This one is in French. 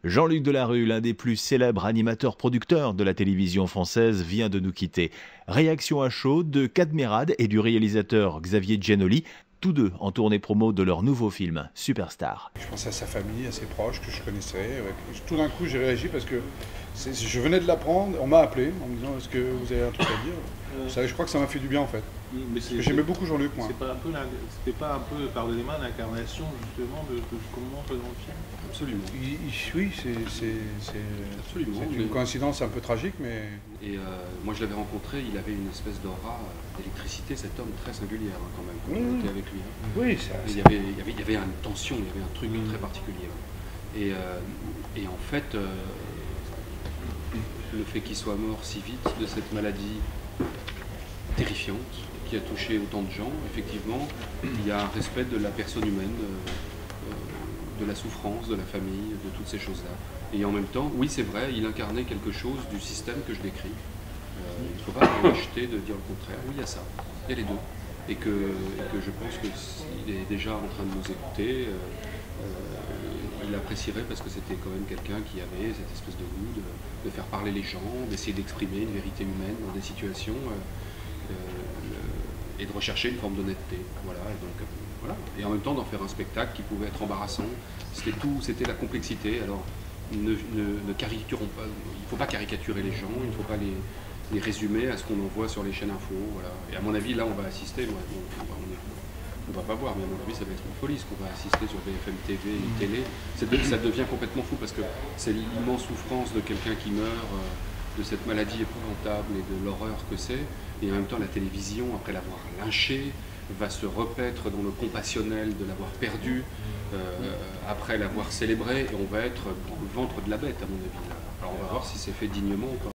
Jean-Luc Delarue, l'un des plus célèbres animateurs-producteurs de la télévision française, vient de nous quitter. Réaction à chaud de Cadmerade et du réalisateur Xavier Giannoli, tous deux en tournée promo de leur nouveau film, Superstar. Je pensais à sa famille, à ses proches que je connaissais. Tout d'un coup, j'ai réagi parce que je venais de l'apprendre. On m'a appelé en me disant est-ce que vous avez un truc à dire. Je crois que ça m'a fait du bien en fait. J'aimais beaucoup Jean-Luc, moi. C'était pas un peu, pardonnez-moi, l'incarnation justement de ce qu'on montre dans le film? Absolument. Oui, c'est une coïncidence un peu tragique, mais... Et moi je l'avais rencontré, il avait une espèce d'aura d'électricité, cet homme très singulier quand même, quand on était avec lui. Oui, il y avait une tension, il y avait un truc très particulier. Et en fait, le fait qu'il soit mort si vite de cette maladie terrifiante, qui a touché autant de gens, effectivement, il y a un respect de la personne humaine, de la souffrance, de la famille, de toutes ces choses-là. Et en même temps, oui c'est vrai, il incarnait quelque chose du système que je décris. Il ne faut pas l'acheter de dire le contraire. Oui, il y a ça, il y a les deux. Et que je pense qu'il est déjà en train de nous écouter. Il apprécierait parce que c'était quand même quelqu'un qui avait cette espèce de goût de faire parler les gens, d'essayer d'exprimer une vérité humaine dans des situations et de rechercher une forme d'honnêteté. Voilà, et donc, voilà. Et en même temps d'en faire un spectacle qui pouvait être embarrassant. C'était la complexité. Alors ne caricaturons pas, il ne faut pas caricaturer les gens, il ne faut pas les résumer à ce qu'on en voit sur les chaînes info. Voilà. Et à mon avis, là, on va assister, on va pas voir, mais à mon avis, ça va être une folie ce qu'on va assister sur BFM TV et télé. Ça devient complètement fou parce que c'est l'immense souffrance de quelqu'un qui meurt, de cette maladie épouvantable et de l'horreur que c'est. Et en même temps, la télévision, après l'avoir lynché, va se repaître dans le compassionnel de l'avoir perdu, après l'avoir célébré, et on va être dans le ventre de la bête, à mon avis. Alors on va voir si c'est fait dignement ou pas.